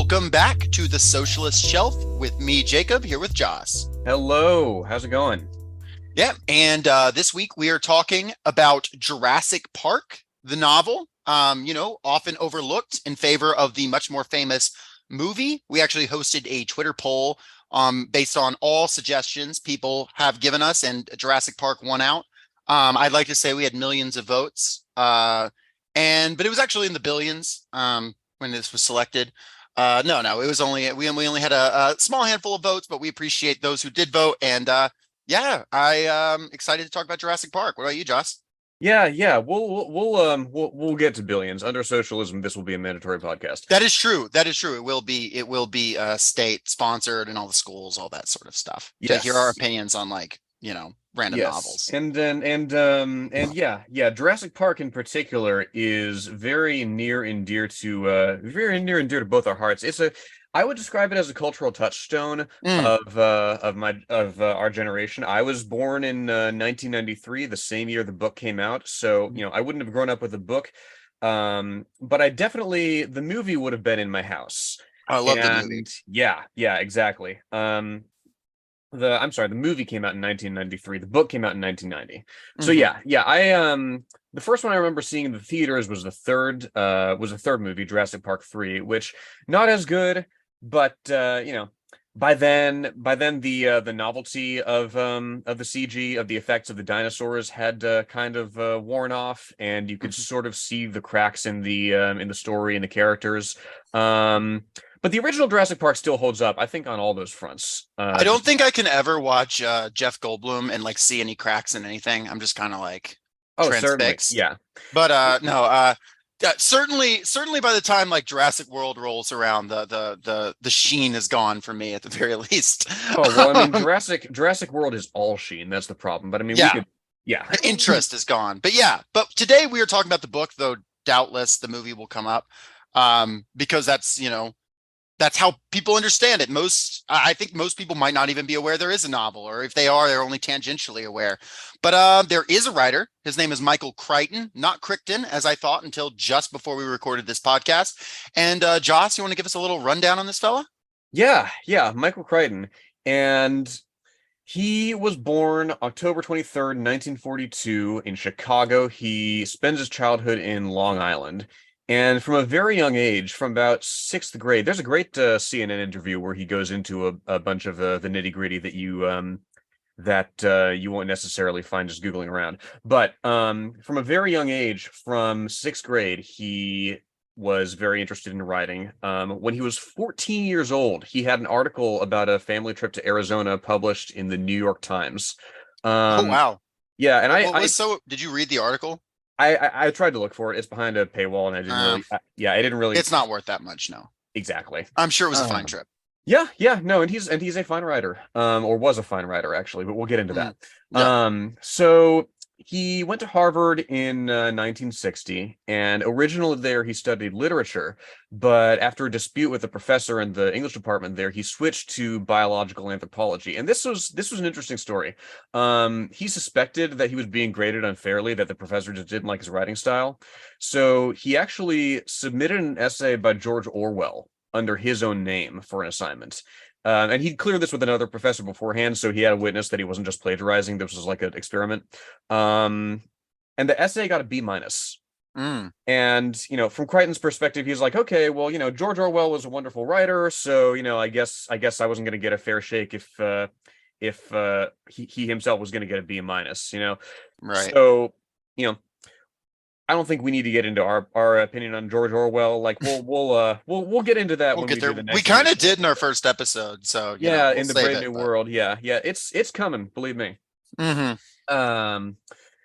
Welcome back to the Socialist Shelf with me, Jacob, here with Joss. Hello, how's it going? Yeah, and this week we are talking about Jurassic Park, the novel, often overlooked in favor of the much more famous movie. We actually hosted a Twitter poll based on all suggestions people have given us, and Jurassic Park won out. I'd like to say we had millions of votes, but it was actually in the billions when this was selected. No, it was we only had a small handful of votes, but we appreciate those who did vote. And I excited to talk about Jurassic Park. What about you, Joss? Yeah. We'll get to billions. Under socialism, this will be a mandatory podcast. That is true. That is true. It will be state sponsored and all the schools, all that sort of stuff. To hear our opinions on random novels. And yeah. Jurassic Park in particular is very near and dear to both our hearts. I would describe it as a cultural touchstone of our generation. I was born in 1993, the same year the book came out. So, I wouldn't have grown up with the book. But the movie would have been in my house. I love the movie. Yeah, exactly. The movie came out in 1993. The book came out in 1990. So the first one I remember seeing in the theaters was the third movie, Jurassic Park 3, which not as good, but by then the novelty of the CG, of the effects of the dinosaurs had kind of worn off, and you could sort of see the cracks in the story and the characters. But the original Jurassic Park still holds up, I think, on all those fronts. I don't think I can ever watch Jeff Goldblum and see any cracks in anything. I'm just kind of transfixed. Certainly, yeah. But certainly by the time Jurassic World rolls around, the sheen is gone for me at the very least. Oh well, I mean, Jurassic World is all sheen. That's the problem. But I mean, the interest is gone. But today we are talking about the book, though doubtless the movie will come up because that's how people understand it. I think most people might not even be aware there is a novel, or if they are, they're only tangentially aware. But there is a writer. His name is Michael Crichton, not Crichton, as I thought until just before we recorded this podcast. And Joss, you want to give us a little rundown on this fella? Yeah, Michael Crichton. And he was born October 23rd, 1942 in Chicago. He spends his childhood in Long Island. And from a very young age, from about sixth grade, there's a great CNN interview where he goes into a bunch of the nitty gritty that you won't necessarily find just Googling around. But from a very young age, from sixth grade, he was very interested in writing. When he was 14 years old, he had an article about a family trip to Arizona published in the New York Times. Oh, wow. Yeah, and did you read the article? I tried to look for it. It's behind a paywall, and I didn't really. It's not worth that much, no. Exactly. I'm sure it was a fine trip. Yeah, no, and he's a fine writer, or was a fine writer actually, but we'll get into that. Yeah. So he went to Harvard in 1960, and originally there he studied literature, but after a dispute with the professor in the English department there, he switched to biological anthropology. And this was an interesting story. He suspected that he was being graded unfairly, that the professor just didn't like his writing style. So he actually submitted an essay by George Orwell under his own name for an assignment. And he'd cleared this with another professor beforehand, so he had a witness that he wasn't just plagiarizing. This was like an experiment. And the essay got a B-. And, from Crichton's perspective, he's like, okay, well, George Orwell was a wonderful writer, so, I guess I wasn't going to get a fair shake if he himself was going to get a B-. Right. So, I don't think we need to get into our opinion on George Orwell. We'll get into that when we do the next. We kind of did in our first episode, so in the Brave New World. Yeah, it's coming. Believe me. Mm-hmm.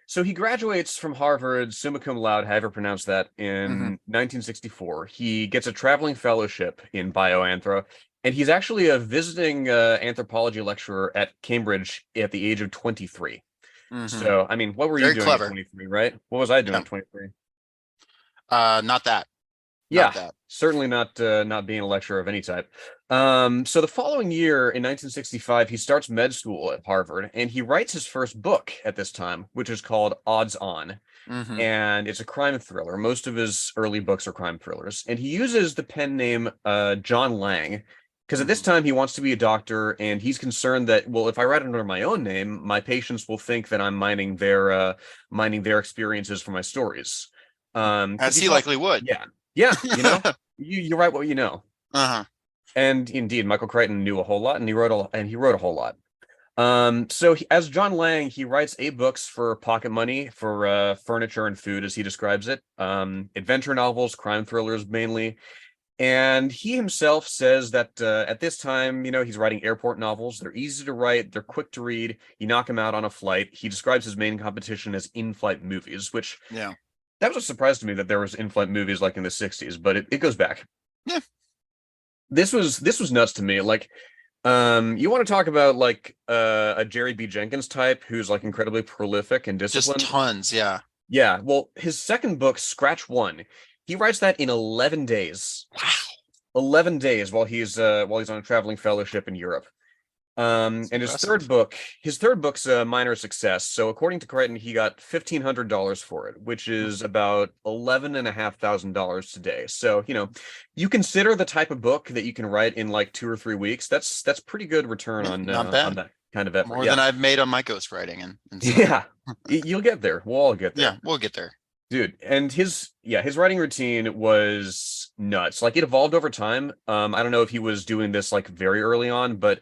So he graduates from Harvard summa cum laude, however you pronounce that, in 1964. He gets a traveling fellowship in bioanthro, and he's actually a visiting anthropology lecturer at Cambridge at the age of 23. So, I mean, what were you doing at 23, right? What was I doing at 23? Not that. Not Yeah, that. certainly not being a lecturer of any type. So the following year in 1965, he starts med school at Harvard, and he writes his first book at this time, which is called Odds On, Hmm. and it's a crime thriller. Most of his early books are crime thrillers, and he uses the pen name John Lang because at this Hmm. time he wants to be a doctor, and he's concerned that, well, if I write it under my own name, my patients will think that I'm mining their experiences for my stories. Because As he he thought, likely would. yeah, yeah, you write what you know. Uh-huh. And indeed, Michael Crichton knew a whole lot, and he wrote a whole lot. As John Lang, he writes 8 books for pocket money for furniture and food, as he describes it. Adventure novels, crime thrillers mainly. And he himself says that at this time, he's writing airport novels. They're easy to write, they're quick to read. You knock him out on a flight. He describes his main competition as in-flight movies, which Yeah. that was a surprise to me that there was in-flight movies like in the 60s, but it goes back. Yeah. This was nuts to me. Like, you want to talk about like a Jerry B. Jenkins type who's like incredibly prolific and Just disciplined? tons. Yeah. Yeah, well, his second book, Scratch One, he writes that in 11 days. Wow. 11 days while he's on a traveling fellowship in Europe. That's And impressive. his third book's a minor success. So according to Crichton, he got $1,500 for it, which is about $11,500 today. So, you consider the type of book that you can write in like 2 or 3 weeks. That's pretty good return Yeah, on not on bad. that kind of effort. More Yeah. than I've made on my ghostwriting and stuff. Yeah. You'll get there. We'll all get Yeah, there. we'll get there. Dude, and his writing routine was nuts. Like it evolved over time. I don't know if he was doing this like very early on, but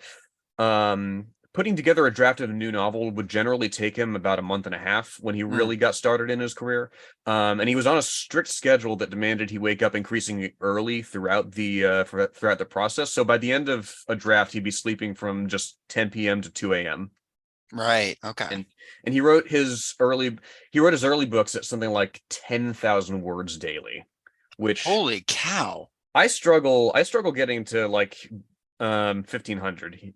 putting together a draft of a new novel would generally take him about a month and a half when he Mm. really got started in his career. And he was on a strict schedule that demanded he wake up increasingly early throughout the process. So by the end of a draft, he'd be sleeping from just 10 p.m. to 2 a.m. Right. Okay. And he wrote his early books at something like 10,000 words daily, which Holy cow. I struggle getting to like 1,500,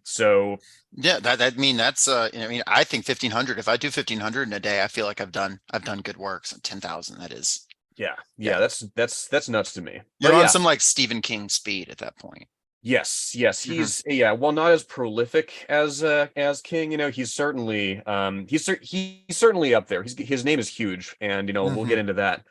so Yeah, that I mean that's I think 1,500. If I do 1,500 in a day, I feel like I've done good work. So 10,000, that is. yeah, that's nuts to me. You're But on yeah, some like Stephen King speed at that point. yes, Mhm. while not as prolific as King, he's certainly up there. His name is huge, and we'll get Mhm. into that.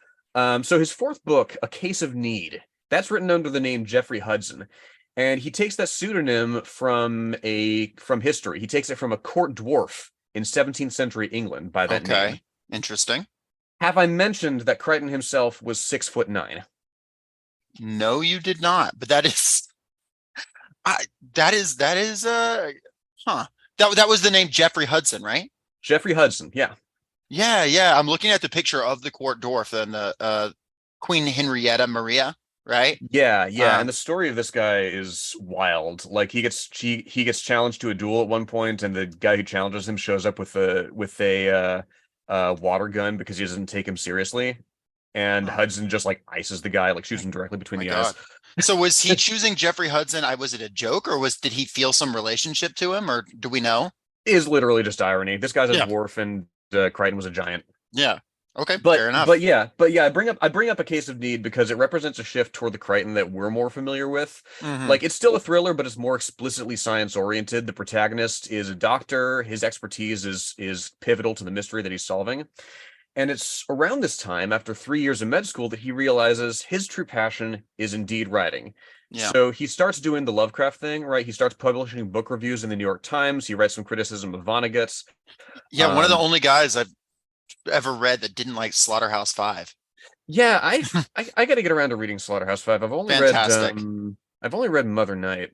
So his fourth book, A Case of Need, that's written under the name Jeffrey Hudson, and he takes that pseudonym from history. He takes it from a court dwarf in 17th century England by that name. Okay. Interesting. Have I mentioned that Crichton himself was 6'9"? No, you did not. But that is I that is huh. That was the name Jeffrey Hudson, right? Jeffrey Hudson, yeah. Yeah, yeah. I'm looking at the picture of the court dwarf and the Queen Henrietta Maria, right? Yeah, and Um, the story of this guy is wild. Like he gets challenged to a duel at one point, and the guy who challenges him shows up with a water gun because he doesn't take him seriously. And oh Hudson just like ices the guy, like shoots him directly between my the eyes. God. So was he choosing Jeffrey Hudson? Was it a joke or did he feel some relationship to him or do we know? Is literally just irony. This guy's a Yeah. dwarf, and Crichton was a giant. Yeah. Okay, But fair enough. but yeah, but yeah, I bring up A Case of Need because it represents a shift toward the Crichton that we're more familiar with. Hmm. Like it's still a thriller, but it's more explicitly science oriented. The protagonist is a doctor. His expertise is pivotal to the mystery that he's solving. And it's around this time, after 3 years of med school, that he realizes his true passion is indeed writing. Yeah. So he starts doing the Lovecraft thing, right? He starts publishing book reviews in the New York Times. He writes some criticism of Vonnegut's. Yeah, one of the Um, only guys I've ever read that didn't like Slaughterhouse Five. Yeah, I got to get around to reading Slaughterhouse Five. Fantastic. I've only read Mother Night.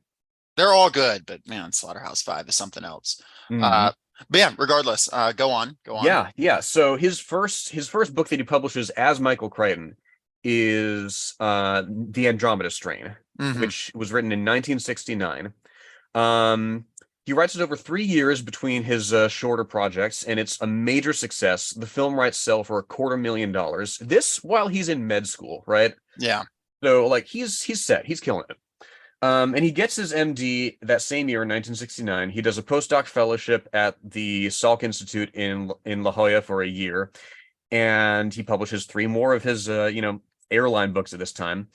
They're all good, but man, Slaughterhouse Five is something else. Mhm. Uh, but yeah, regardless, go on, go on. Yeah. So his first book that he publishes as Michael Crichton is The Andromeda Strain, Hmm. which was written in 1969. Um, he writes it over 3 years between his shorter projects, and it's a major success. The film rights sell for $250,000. This while he's in med school, right? Yeah. So like he's set, he's killing it. And he gets his MD that same year in 1969. He does a postdoc fellowship at the Salk Institute in La Jolla for a year, and he publishes three more of his airline books at this time.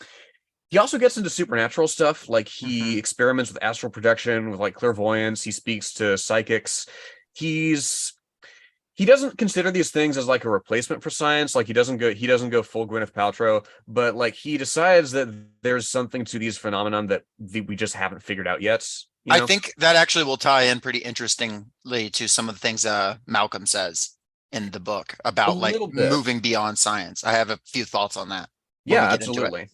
He also gets into supernatural stuff, like he Hmm. experiments with astral projection, with like clairvoyance. He speaks to psychics. He's he doesn't consider these things as like a replacement for science. Like he doesn't go full Gwyneth Paltrow, but like he decides that there's something to these phenomenon that we just haven't figured out yet. You I know, think that actually will tie in pretty interestingly to some of the things Malcolm says in the book a about like little bit. moving beyond science. I have a few thoughts on that when we Yeah, get into it. absolutely.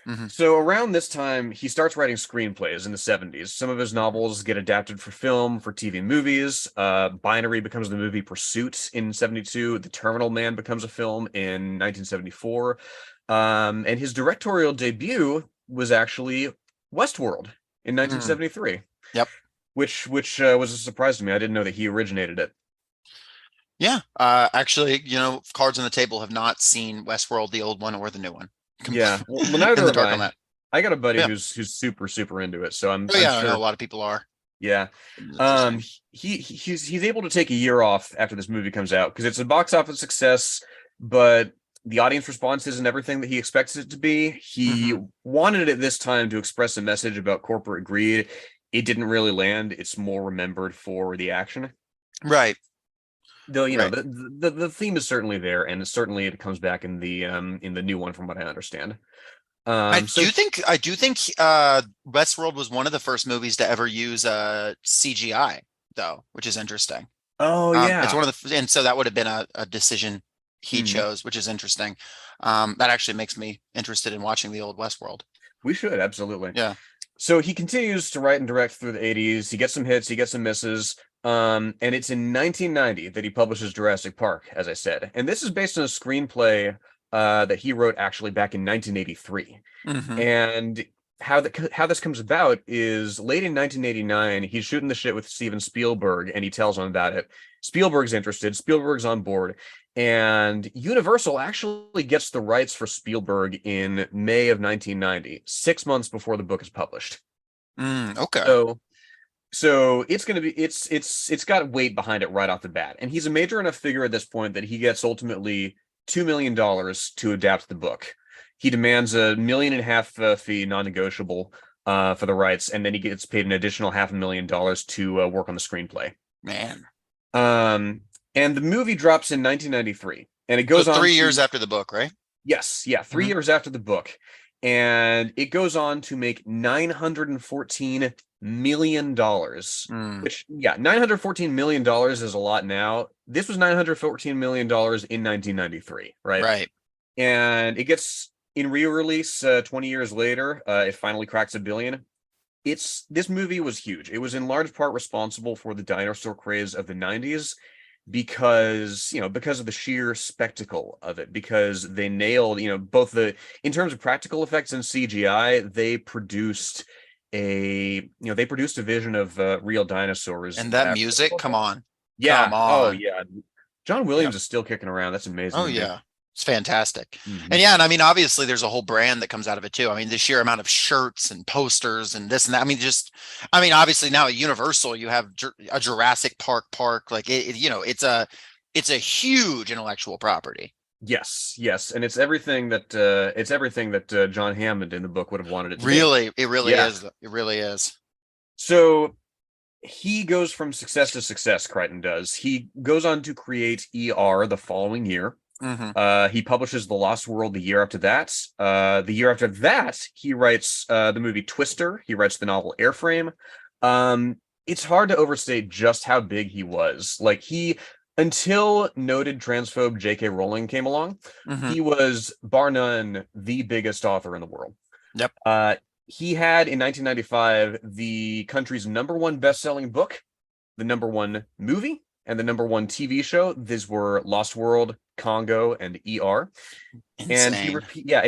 Hmm. So around this time, he starts writing screenplays in the 70s. Some of his novels get adapted for film, for TV and movies. Binary becomes the movie Pursuit in 72. The Terminal Man becomes a film in 1974. And his directorial debut was actually Westworld in Mm. 1973, Yep. which was a surprise to me. I didn't know that he originated it. Yeah. Actually, cards on the table have not seen Westworld, the old one or the new one, Yeah, well, in neither the have dark on I. that. I got a buddy Yeah. who's super super into it, so I'm Oh I'm yeah, I know a sure. lot of people are. Yeah. It's interesting. He's able to take a year off after this movie comes out because it's a box office success, but the audience response isn't everything that he expects it to be. He Hmm. wanted it this time to express a message about corporate greed. It didn't really land. It's more remembered for the action. Right. Though, Right. the theme is certainly there, and certainly it comes back in the new one from what I understand. So I do think Westworld was one of the first movies to ever use CGI though, which is interesting. oh It's yeah. one of and so that would have been a decision he Mhm. chose, which is interesting. That actually makes me interested in watching the old Westworld. We should absolutely. Yeah. So he continues to write and direct through the 80s. He gets some hits, he gets some misses. And it's in 1990 that he publishes Jurassic Park, as I said. And this is based on a screenplay that he wrote actually back in 1983. Hmm. And how this comes about is late in 1989, he's shooting the shit with Steven Spielberg, and he tells him about it. Spielberg's interested. Spielberg's on board, and Universal actually gets the rights for Spielberg in May of 1990, 6 months before the book is published. Okay. So it's gonna be it's got weight behind it right off the bat, and he's a major enough figure at this point that he gets ultimately $2 million to adapt the book. He demands a 1.5 million fee, non-negotiable, for the rights, and then he gets paid an additional $500,000 to work on the screenplay. Man. Um, and the movie drops in 1993, and it So goes on 3 years to after the book, right? yes, yeah, three Hmm. years after the book, and it goes on to make $914 million. Mm. Which, yeah, $914 million is a lot now. This was $914 million in 1993, right? Right. And it gets in re-release 20 years later. It finally cracks a billion. This movie was huge. It was in large part responsible for the dinosaur craze of the 90s because of the sheer spectacle of it, because they nailed, both in terms of practical effects and CGI, they produced a vision of real dinosaurs And that that music, come on. Come yeah, oh on. yeah. John Yeah. Williams is still kicking around. That's amazing Oh to me. yeah. It's fantastic. Mhm. And yeah, and I mean, obviously there's a whole brand that comes out of it too. I mean, the sheer amount of shirts and posters and this and that. I mean, obviously now at Universal, you have a Jurassic Park. Like it's a huge intellectual property. Yes, yes, and it's everything that John Hammond in the book would have wanted it to be. Really, it really Yeah. is. It really is. So he goes from success to success, Crichton does. He goes on to create ER the following year. Hmm. He publishes The Lost World the year after that. The year after that, he writes the movie Twister. He writes the novel Airframe. It's hard to overstate just how big he was. Until noted transphobe J.K. Rowling came along, Hmm. he was bar none the biggest author in the world. Yep. He had in 1995 the country's #1 best-selling book, the #1 movie, and the #1 TV show. These were Lost World, Congo, and ER. And Insane.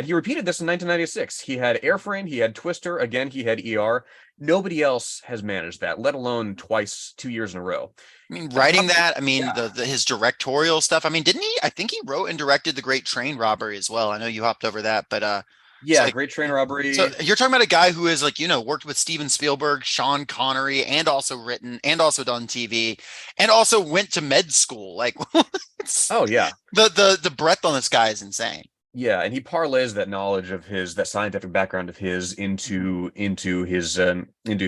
he repeated this in 1996. He had Airframe, he had Twister, again he had ER. Nobody else has managed that, let alone twice, 2 years in a row. I mean, On writing top of that, I mean, yeah, his directorial stuff. I mean, didn't he? I think he wrote and directed The Great Train Robbery as well. I know you hopped over that, but it's yeah, like Great Train so Robbery. you're talking about a guy who is like, worked with Steven Spielberg, Sean Connery, and also written and also done TV, and also went to med school. Like it's Oh yeah. the breadth on this guy is insane. Yeah, and he parlays that knowledge of his, that scientific background of his Mhm. into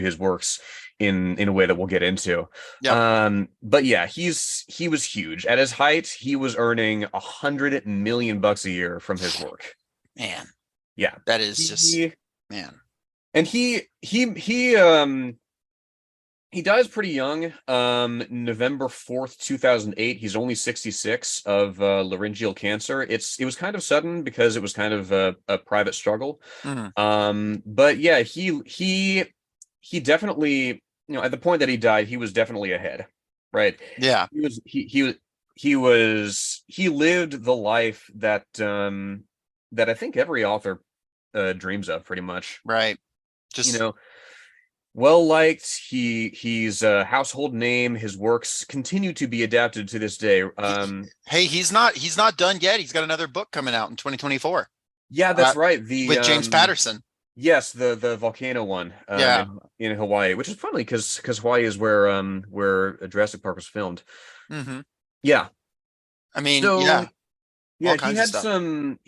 his works in a way that we'll get into. Yep. But yeah, he was huge. At his height, he was earning $100 million a year from his work. Man, Yeah. that is just, He man. and he dies pretty young. November 4th, 2008. He's only 66 of laryngeal cancer. It was kind of sudden because it was kind of a private struggle. Mhm. But yeah, he definitely, at the point that he died, he was definitely ahead, right? Yeah, He lived the life that I think every author dreams of pretty much. right. You Just know, well liked. He's a household name. His works continue to be adapted to this day. hey, he's not done yet. He's got another book coming out in 2024 Yeah, uh, that's right. The with James Patterson. yes, the volcano one Yeah. in Hawaii, which is funny because Hawaii is where Jurassic Park was filmed. Hmm. Yeah. I mean, So yeah, yeah, all he kinds of had stuff. some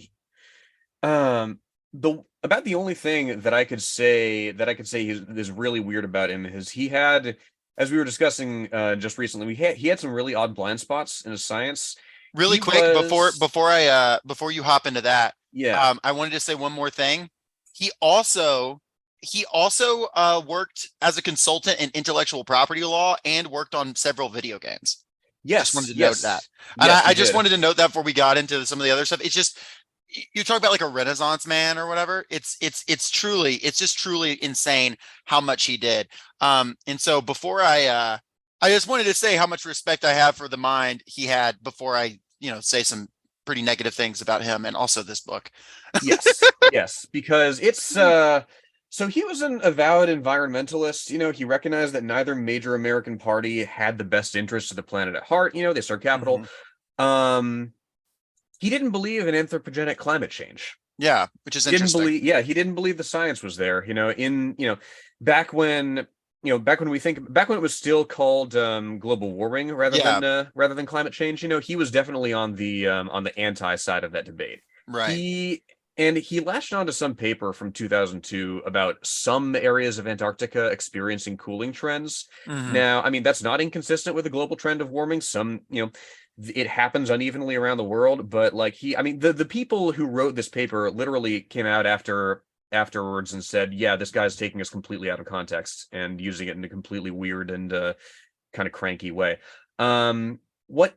the about the only thing that I could say is really weird about him is he had, as we were discussing just recently, he had some really odd blind spots in his science. Really He quick was before you hop into that, yeah. I wanted to say one more thing. He also he also worked as a consultant in intellectual property law and worked on several video games. Just Yes, wanted to note that. yes, And yes, he I just did. wanted to note that before we got into some of the other stuff. It's just you talk about like a Renaissance man or whatever. It's just truly insane how much he did. And so before I just wanted to say how much respect I have for the mind he had before I, say some pretty negative things about him and also this book. Yes, yes, because it's so he was an avowed environmentalist. He recognized that neither major American party had the best interests of the planet at heart. They serve capital. Mhm. Um, he didn't believe in anthropogenic climate change. Yeah, which is He didn't interesting. believe, yeah, he didn't believe the science was there. Back when back when it was still called global warming Yeah, rather than climate change. He was definitely on the anti side of that debate. right. He latched onto some paper from 2002 about some areas of Antarctica experiencing cooling trends. Hmm. Now, I mean, that's not inconsistent with the global trend of warming. It happens unevenly around the world, but like I mean, the people who wrote this paper literally came out afterwards and said, yeah, this guy's taking us completely out of context and using it in a completely weird and kind of cranky way. What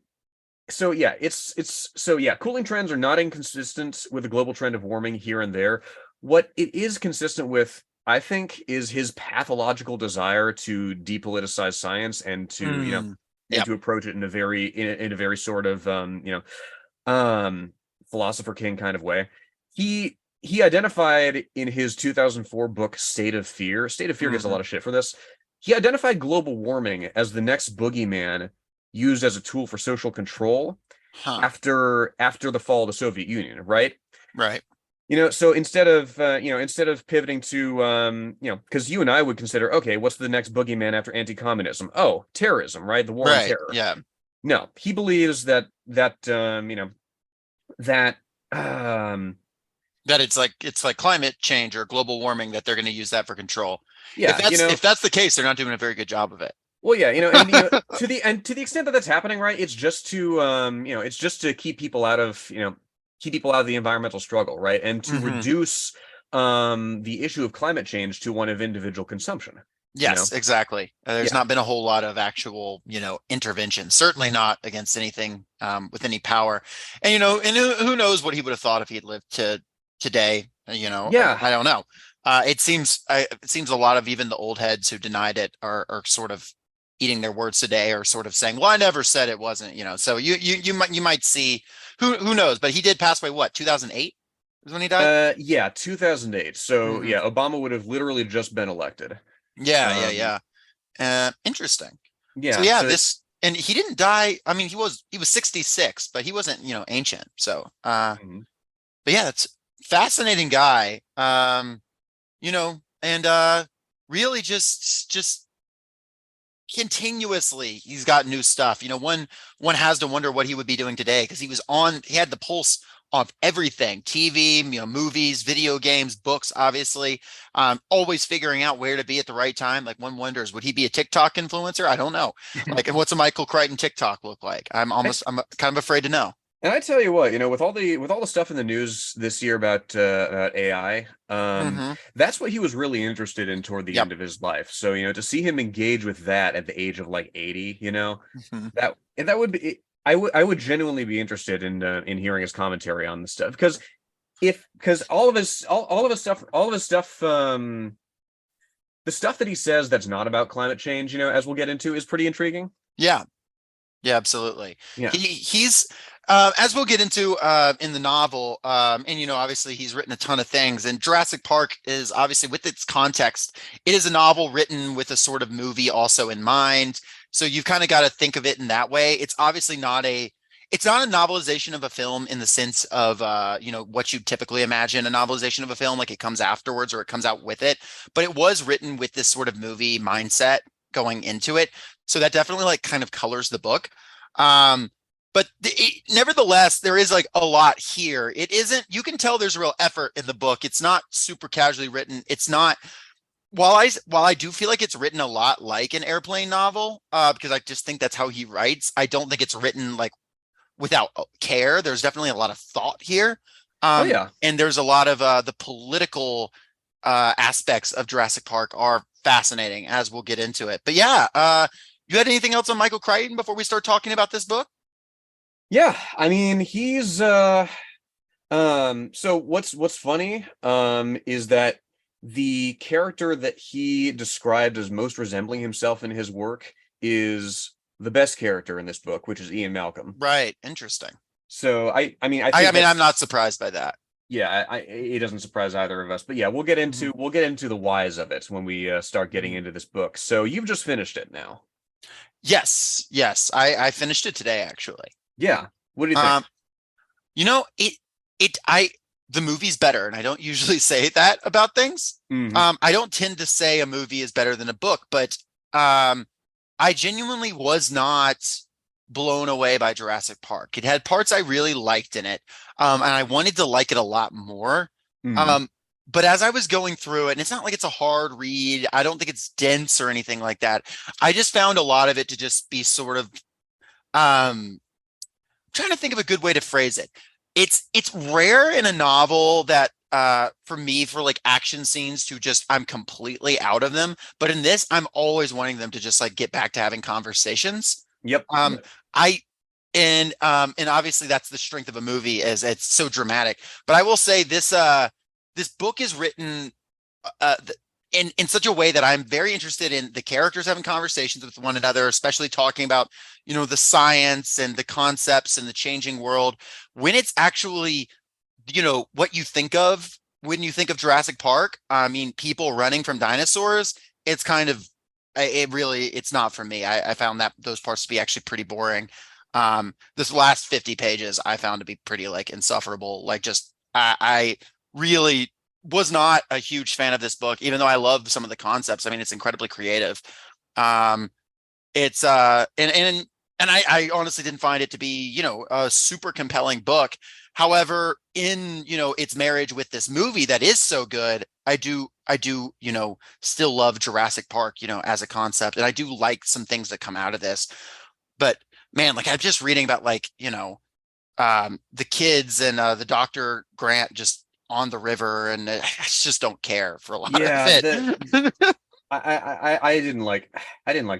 so yeah, it's so yeah, cooling trends are not inconsistent with the global trend of warming here and there. What it is consistent with, I think, is his pathological desire to depoliticize science Mm. and Yep. to approach it in a very sort of um philosopher king kind of way. He identified in his 2004 book State of Fear. State of Fear gets a Hmm. lot of shit for this. He identified global warming as the next boogeyman used as a tool for social control Huh. after the fall of the Soviet Union, right? Right. So instead of pivoting to because you and I would consider, okay, what's the next boogeyman after anti-communism? Oh, terrorism, right? The war on Right. terror. Yeah. No, he believes that um That it's like climate change or global warming that they're going to use that for control. If yeah, that's the case, they're not doing a very good job of it. well, yeah, to the extent that that's happening, right? It's just to keep people out of the environmental struggle, right? And to Hmm. reduce the issue of climate change to one of individual consumption, you know? Yes, exactly. There's Yeah. not been a whole lot of actual, intervention. Certainly not against anything with any power. And and who knows what he would have thought if he had lived to today. Yeah. I don't know. It seems a lot of even the old heads who denied it are sort of eating their words today, or sort of saying, "Well, I never said it wasn't." So you might see who knows. But he did pass away. What, 2008 is when he died? Yeah, 2008. So, Hmm. yeah, Obama would have literally just been elected. Yeah, yeah, Um yeah. Interesting. So yeah, yeah, so this and he didn't die. I mean, he was 66, but he wasn't, ancient. So mhm. but yeah, that's fascinating guy. And really just continuously he's got new stuff. One has to wonder what he would be doing today because he had the pulse of everything, TV, movies, video games, books, obviously. Always figuring out where to be at the right time. Like one wonders, would he be a TikTok influencer? I don't know. Like, and what's a Michael Crichton TikTok look like? I'm kind of afraid to know. And I tell you what, with all the stuff in the news this year about AI, Hmm. that's what he was really interested in toward the Yep. end of his life. So, to see him engage with that at the age of like 80, Hmm. that would be I would genuinely be interested in hearing his commentary on this stuff because all of his stuff the stuff that he says that's not about climate change, as we'll get into, is pretty intriguing. Yeah. Yeah, absolutely. Yeah. He's as we'll get into in the novel, and obviously he's written a ton of things. And Jurassic Park is obviously, with its context, it is a novel written with a sort of movie also in mind. So you've kind of got to think of it in that way. It's obviously not a novelization of a film in the sense of what you typically imagine a novelization of a film, like it comes afterwards or it comes out with it. But it was written with this sort of movie mindset going into it. So that definitely like kind of colors the book. But nevertheless, there is like a lot here. It isn't, you can tell there's real effort in the book. It's not super casually written. It's not, while I do feel like it's written a lot like an airplane novel, because I just think that's how he writes. I don't think it's written like without care. There's definitely a lot of thought here. Oh yeah. And there's a lot of the political aspects of Jurassic Park are fascinating, as we'll get into it. But yeah, you had anything else on Michael Crichton before we start talking about this book? Yeah, I mean, he's so what's funny is that the character that he described as most resembling himself in his work is the best character in this book, which is Ian Malcolm. Right. Interesting. So I mean, I I think mean, I'm that's not surprised by that. yeah, it doesn't surprise either of us. But yeah, Mhm. we'll get into the whys of it when we start getting Mhm. into this book. So you've just finished it now. Yes. Yes. I finished it today, actually. Yeah. What do you think? Um, it it I the movie's better, and I don't usually say that about things. Hmm. I don't tend to say a movie is better than a book, but um I genuinely was not blown away by Jurassic Park. It had parts I really liked in it, and I wanted to like it a lot more. Hmm. Um, but as I was going through it, and it's not like it's a hard read, I don't think it's dense or anything like that. I just found a lot of it to just be sort of trying to think of a good way to phrase it. It's rare in a novel that for me, for like action scenes to just, I'm completely out of them. But in this, I'm always wanting them to just like get back to having conversations. Yep. Um I and obviously that's the strength of a movie, is it's so dramatic. But I will say this book is written uh in such a way that I'm very interested in the characters having conversations with one another, especially talking about, the science and the concepts and the changing world. When it's actually, what you think of when you think of Jurassic Park, I mean, people running from dinosaurs, it's kind of, it's not for me. I found that those parts to be actually pretty boring. This last 50 pages I found to be pretty like insufferable. Like just, I really was not a huge fan of this book, even though I love some of the concepts. I mean, it's incredibly creative. Um, it's and I honestly didn't find it to be, a super compelling book. However, in its marriage with this movie that is so good, I do still love Jurassic Park, as a concept, and I do like some things that come out of this. But man, like I'm just reading about like, the kids and the Dr. Grant just on the river, and I just don't care for a lot of Yeah, it. I didn't like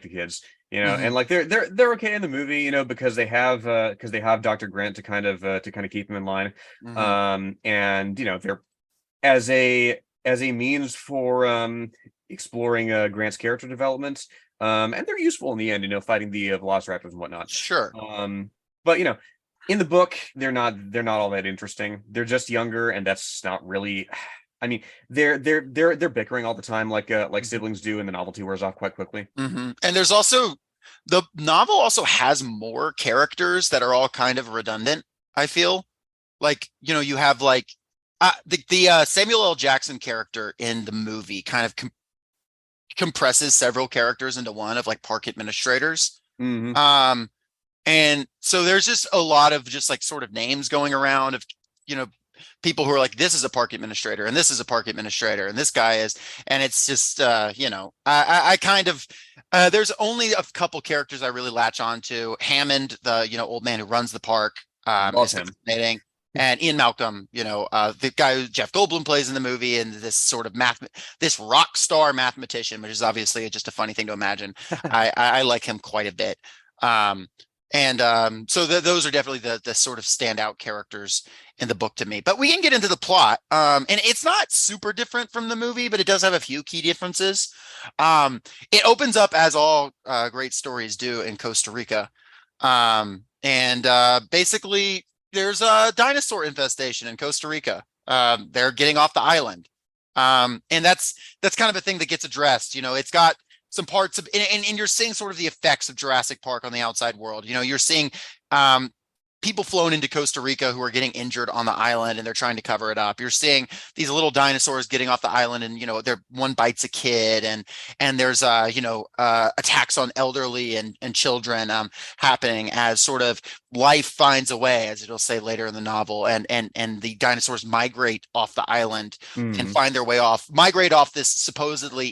the kids, Mhm. and like they're okay in the movie, because they have Dr. Grant to kind of keep him in line. Mhm. And they're as a means for exploring Grant's character development. And they're useful in the end, fighting the velociraptors and whatnot. Sure. But in the book, they're not all that interesting. They're just younger, and that's not really. I mean, they're bickering all the time, like Mhm. siblings do, and the novelty wears off quite quickly. Mhm. And there's also, the novel also has more characters that are all kind of redundant, I feel. Like, you have like the Samuel L. Jackson character in the movie kind of compresses several characters into one, of like park administrators. Hmm. Um, and so there's just a lot of just like sort of names going around of people who are like, this is a park administrator and this is a park administrator and this guy is, and it's just, I kind of, there's only a couple characters I really latch on to. Hammond, the, old man who runs the park, Love is him. fascinating. And Ian Malcolm, the guy who Jeff Goldblum plays in the movie, and this sort of this rock star mathematician, which is obviously just a funny thing to imagine. I like him quite a bit. Um, so those are definitely the sort of standout characters in the book to me. But we can get into the plot. And it's not super different from the movie, but it does have a few key differences. It opens up as all great stories do in Costa Rica. Basically there's a dinosaur infestation in Costa Rica. They're getting off the island. And that's kind of a thing that gets addressed. It's got some parts of, and you're seeing sort of the effects of Jurassic Park on the outside world. You're seeing people flown into Costa Rica who are getting injured on the island and they're trying to cover it up. You're seeing these little dinosaurs getting off the island and, one bites a kid, and there's, attacks on elderly and children happening as sort of life finds a way, as it'll say later in the novel. And the dinosaurs migrate off the island and find their way migrate off this supposedly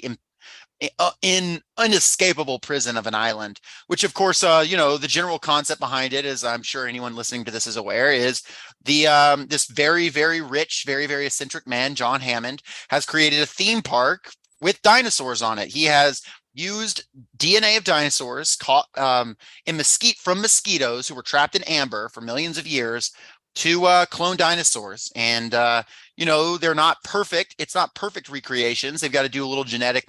in inescapable prison of an island, which of course, the general concept behind it, as I'm sure anyone listening to this is aware, is the this very, very rich, very, very eccentric man, John Hammond, has created a theme park with dinosaurs on it. He has used DNA of dinosaurs caught from mosquitoes who were trapped in amber for millions of years to clone dinosaurs. And they're not perfect. It's not perfect recreations. They've got to do a little genetic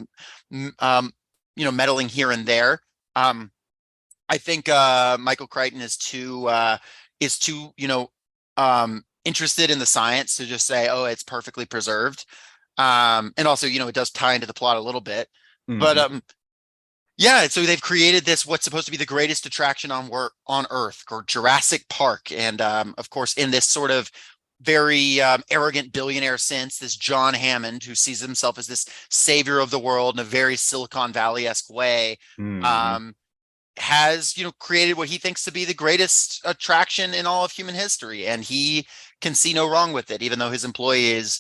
meddling here and there. I think Michael Crichton is too interested in the science to just say, oh, it's perfectly preserved. And also, it does tie into the plot a little bit. But yeah, so they've created this, what's supposed to be the greatest attraction on Earth, or Jurassic Park. And of course, in this sort of very arrogant billionaire sense, this John Hammond, who sees himself as this savior of the world in a very Silicon Valley-esque way, has created what he thinks to be the greatest attraction in all of human history, and he can see no wrong with it, even though his employees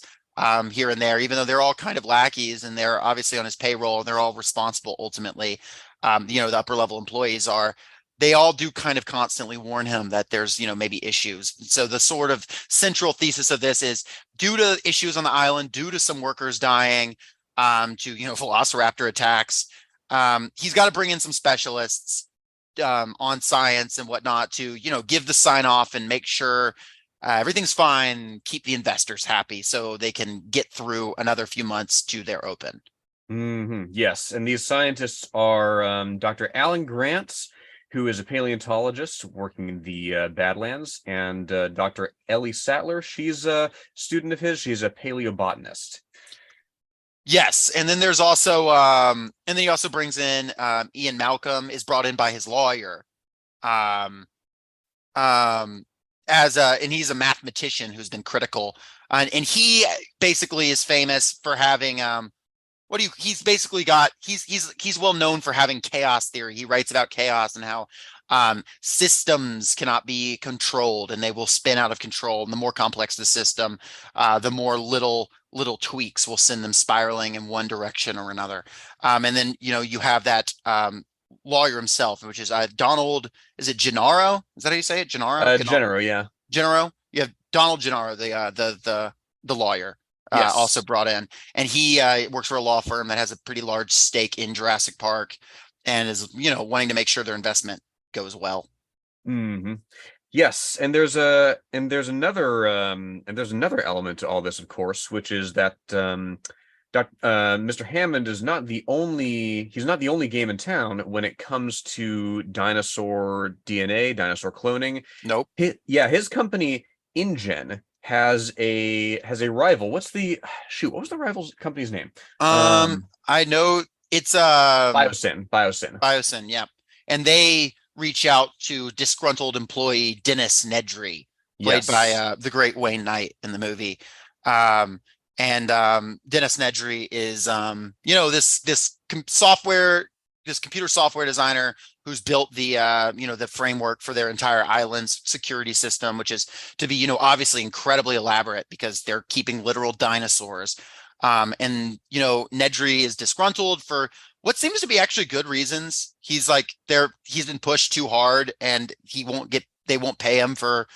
here and there, even though they're all kind of lackeys and they're obviously on his payroll and they're all responsible ultimately, the upper level employees they all do kind of constantly warn him that there's, maybe issues. So the sort of central thesis of this is, due to issues on the island, due to some workers dying, to, velociraptor attacks, he's got to bring in some specialists on science and whatnot to, give the sign off and make sure everything's fine, keep the investors happy so they can get through another few months to their open. Yes, and these scientists are Dr. Alan Grant, who is a paleontologist working in the Badlands, and Dr. Ellie Sattler. She's a student of his. She's a paleobotanist. Yes, and then there's also, and then he also brings in Ian Malcolm, is brought in by his lawyer, and he's a mathematician who's been critical, and he basically is famous for having he's basically got he's well known for having chaos theory. He writes about chaos and how systems cannot be controlled and they will spin out of control. And the more complex the system, the more little tweaks will send them spiraling in one direction or another. And then you have that lawyer himself, which is Donald. Is it Gennaro? Is that how you say it? Gennaro? Gennaro, yeah. Gennaro. You have Donald Gennaro, the lawyer. Yes. Also brought in, and he works for a law firm that has a pretty large stake in Jurassic Park and is wanting to make sure their investment goes well. Yes, and there's another element to all this, of course, which is that Mr. Hammond is not the only game in town when it comes to dinosaur DNA, dinosaur cloning. Nope. His company InGen has a rival. What was the rival's company's name? I know it's Biosyn, yeah. And they reach out to disgruntled employee Dennis Nedry, played by the great Wayne Knight in the movie. Dennis Nedry is this software this computer software designer who's built the the framework for their entire island's security system, which is to be obviously incredibly elaborate because they're keeping literal dinosaurs. And Nedry is disgruntled for what seems to be actually good reasons. He's like he's been pushed too hard, and they won't pay him for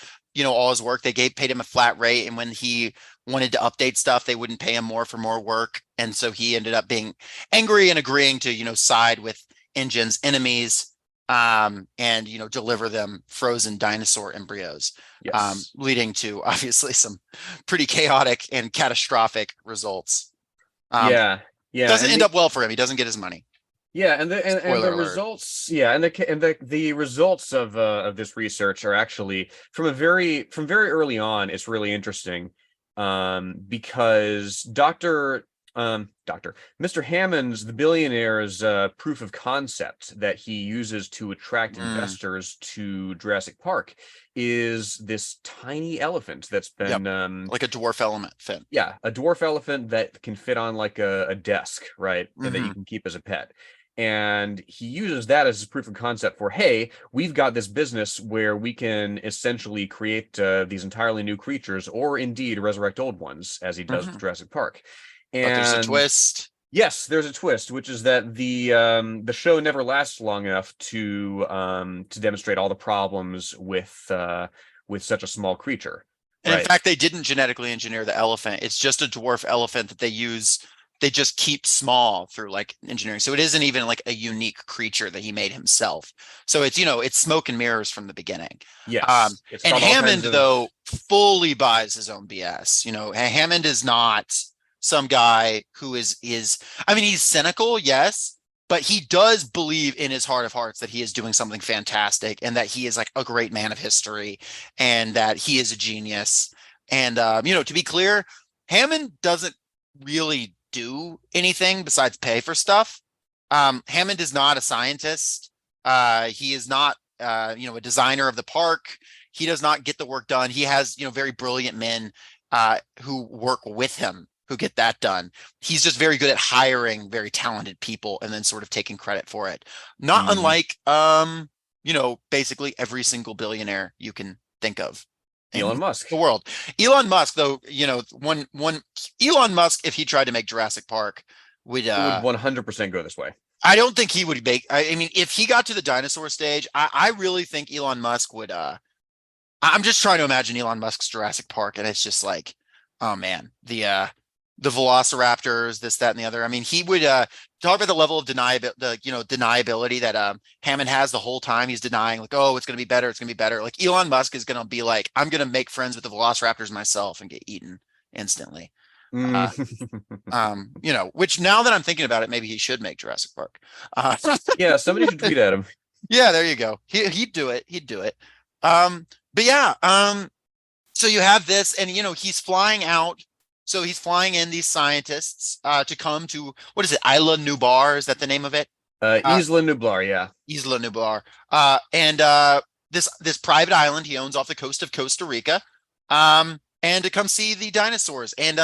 all his work. They paid him a flat rate, and when he wanted to update stuff, they wouldn't pay him more for more work. And so he ended up being angry and agreeing to side with Engine's enemies, and deliver them frozen dinosaur embryos, Yes. leading to obviously some pretty chaotic and catastrophic results. Yeah. Yeah. Doesn't end up well for him. He doesn't get his money. Yeah, and the Spoiler alert. results, yeah, and the results of this research are actually from very early on. It's really interesting, because Mr. Hammond's, the billionaire's proof of concept that he uses to attract investors to Jurassic Park is this tiny elephant that's been like a dwarf elephant. yeah, a dwarf elephant that can fit on like a desk, right? And that you can keep as a pet. And he uses that as his proof of concept for, hey, we've got this business where we can essentially create these entirely new creatures, or indeed resurrect old ones, as he does with Jurassic Park. But there's a twist. Yes, there's a twist, which is that the show never lasts long enough to demonstrate all the problems with such a small creature. And in fact, they didn't genetically engineer the elephant. It's just a dwarf elephant that they use. They just keep small through like engineering. So it isn't even like a unique creature that he made himself. So it's, it's smoke and mirrors from the beginning. Yes. And Hammond, though, fully buys his own BS. Hammond is not some guy who is, I mean, he's cynical, yes, but he does believe in his heart of hearts that he is doing something fantastic, and that he is like a great man of history, and that he is a genius. And, to be clear, Hammond doesn't really do anything besides pay for stuff. Hammond is not a scientist. He is not, a designer of the park. He does not get the work done. He has, very brilliant men who work with him who get that done. He's just very good at hiring very talented people and then sort of taking credit for it. Not unlike, basically every single billionaire you can think of. Elon Musk. The world. Elon Musk, though, one Elon Musk, if he tried to make Jurassic Park, would 100% go this way. I don't think he would make. I mean, if he got to the dinosaur stage, I really think Elon Musk would. I'm just trying to imagine Elon Musk's Jurassic Park, and it's just like, oh man, the velociraptors, this, that, and the other. I mean, he would talk about the level of deniability that Hammond has the whole time. He's denying, like, oh, it's going to be better. It's going to be better. Like Elon Musk is going to be like, I'm going to make friends with the velociraptors myself and get eaten instantly. Which now that I'm thinking about it, maybe he should make Jurassic Park. Yeah, somebody should tweet at him. Yeah, there you go. He'd do it. He'd do it. But yeah, so you have this, and he's flying out. So he's flying in these scientists to come to, what is it, Isla Nublar? Is that the name of it? Isla Nublar, yeah. Isla Nublar. And this private island he owns off the coast of Costa Rica, and to come see the dinosaurs. And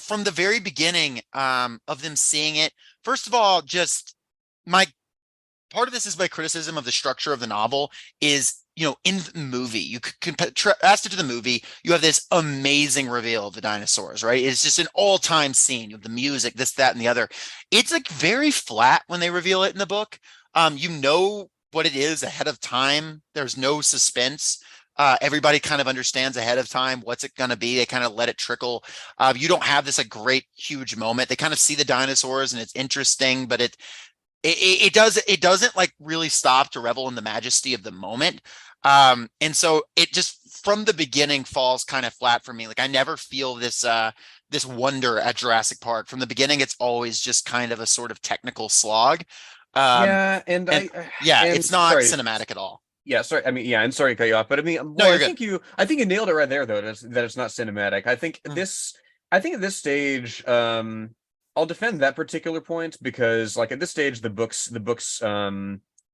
from the very beginning of them seeing it, first of all, just part of this is my criticism of the structure of the novel is, in the movie, you contrast it to the movie, you have this amazing reveal of the dinosaurs, right? It's just an all-time scene. You have the music, this, that, and the other. It's like very flat when they reveal it in the book. You know what it is ahead of time. There's no suspense. Everybody kind of understands ahead of time what's it going to be. They kind of let it trickle. You don't have this great, huge moment. They kind of see the dinosaurs and it's interesting, but it doesn't like really stop to revel in the majesty of the moment. And so it just from the beginning falls kind of flat for me. Like I never feel this wonder at Jurassic Park. From the beginning, it's always just kind of a sort of technical slog. It's not cinematic at all. Yeah, sorry. I mean, yeah, and sorry to cut you off, but I mean, I think you nailed it right there, though. That it's not cinematic. I think at this stage, I'll defend that particular point because, like, at this stage, the books,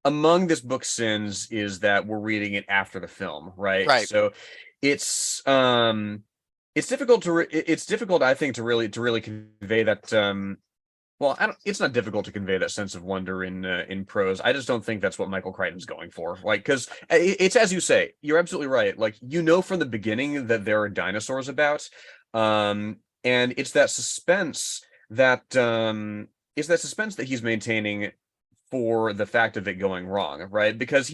among this book's sins is that we're reading it after the film, right? Right. So it's difficult, I think, to really convey that. Well, it's not difficult to convey that sense of wonder in prose. I just don't think that's what Michael Crichton's going for. Like, because it's as you say, you're absolutely right. Like, you know from the beginning that there are dinosaurs about, and that it's that suspense that he's maintaining for the fact of it going wrong, right? Because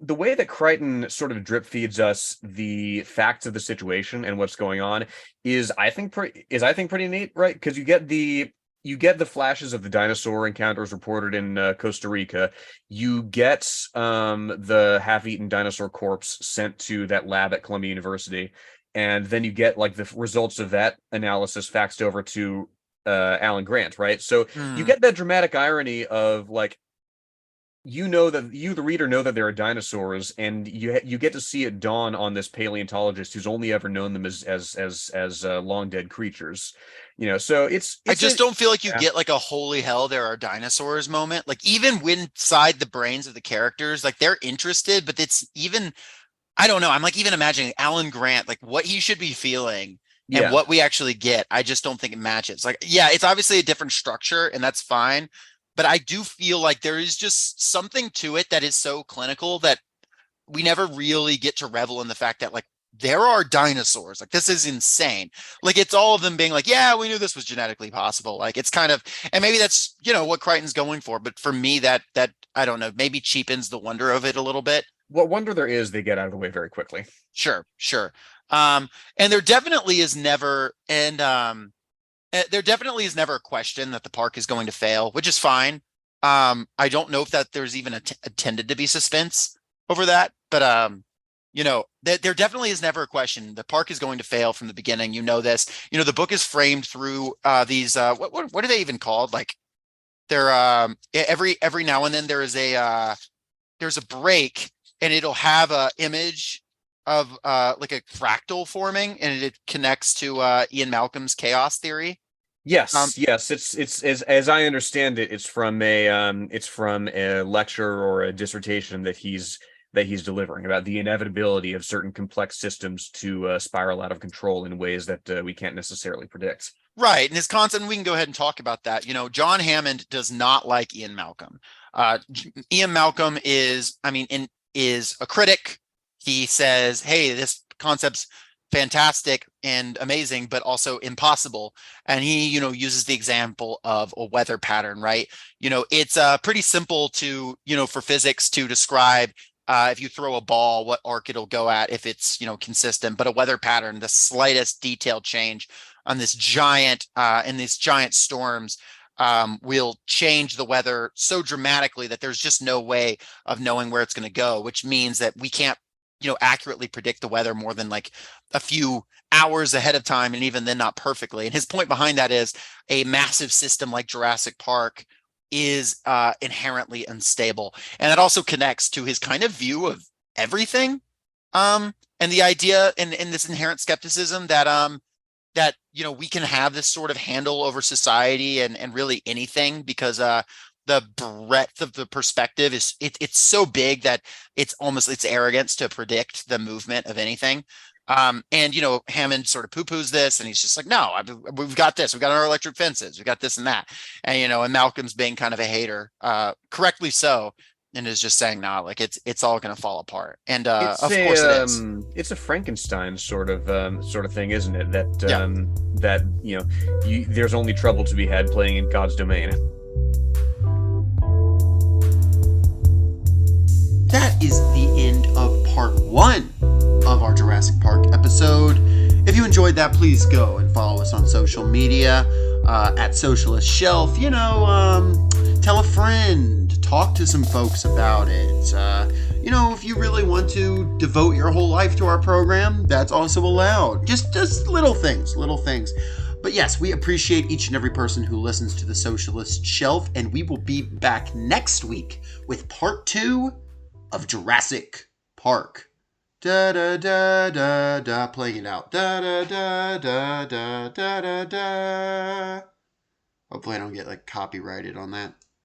the way that Crichton sort of drip feeds us the facts of the situation and what's going on is I think pretty neat, right? Because you get the flashes of the dinosaur encounters reported in Costa Rica. You get the half-eaten dinosaur corpse sent to that lab at Columbia University, and then you get like the results of that analysis faxed over to Alan Grant, right? So you Hmm. get that dramatic irony of like the reader know that there are dinosaurs, and you get to see it dawn on this paleontologist who's only ever known them as long dead creatures. So I it's just a don't feel like you yeah. get like a holy hell there are dinosaurs moment. Like even inside the brains of the characters, like they're interested, but it's even I don't know. I'm like even imagining Alan Grant, like what he should be feeling and Yeah. what we actually get. I just don't think it matches. Like, yeah, it's obviously a different structure and that's fine. But I do feel like there is just something to it that is so clinical that we never really get to revel in the fact that like there are dinosaurs. Like this is insane. Like it's all of them being like, yeah, we knew this was genetically possible. Like it's kind of, and maybe that's what Crichton's going for. But for me, that I don't know, maybe cheapens the wonder of it a little bit. What wonder there is, they get out of the way very quickly. Sure, sure. And there definitely is never, there definitely is never a question that the park is going to fail, which is fine. I don't know if that there's even intended to be suspense over that, but there definitely is never a question. The park is going to fail from the beginning. You know this. The book is framed through these what are they even called? Like they're every now and then there's a break and it'll have a image of like a fractal forming and it connects to Ian Malcolm's chaos theory. Um, Yes, yes. It's as I understand it, it's from a lecture or a dissertation that he's delivering about the inevitability of certain complex systems to spiral out of control in ways that we can't necessarily predict. right. And his concept, we can go ahead and talk about that. John Hammond does not like Ian Malcolm. Ian Malcolm is a critic. He says, hey, this concept's fantastic and amazing, but also impossible. And he, uses the example of a weather pattern, right? It's pretty simple for physics to describe if you throw a ball, what arc it'll go at if it's, consistent. But a weather pattern, the slightest detail change on this giant in these giant storms will change the weather so dramatically that there's just no way of knowing where it's going to go, which means that we can't, accurately predict the weather more than like a few hours ahead of time, and even then not perfectly. And his point behind that is a massive system like Jurassic Park is inherently unstable. And that also connects to his kind of view of everything. And the idea and this inherent skepticism that we can have this sort of handle over society and really anything because the breadth of the perspective it's so big that it's arrogance to predict the movement of anything. And Hammond sort of poo-poos this, and he's just like, no, we've got this, we've got our electric fences, we've got this and that, and Malcolm's being kind of a hater, correctly so, and is just saying, nah, like it's all going to fall apart, and It's of course it is. it's a Frankenstein sort of thing, isn't it? That Yeah, that there's only trouble to be had playing in God's domain. that is the end of part one of our Jurassic Park episode. If you enjoyed that, please go and follow us on social media at Socialist Shelf. Tell a friend, talk to some folks about it. If you really want to devote your whole life to our program, that's also allowed. Just little things, little things. But yes, we appreciate each and every person who listens to the Socialist Shelf, and we will be back next week with part two of Jurassic Park. Da da da da da, playing it out. Da da da da da da da da. Hopefully, I don't get like copyrighted on that.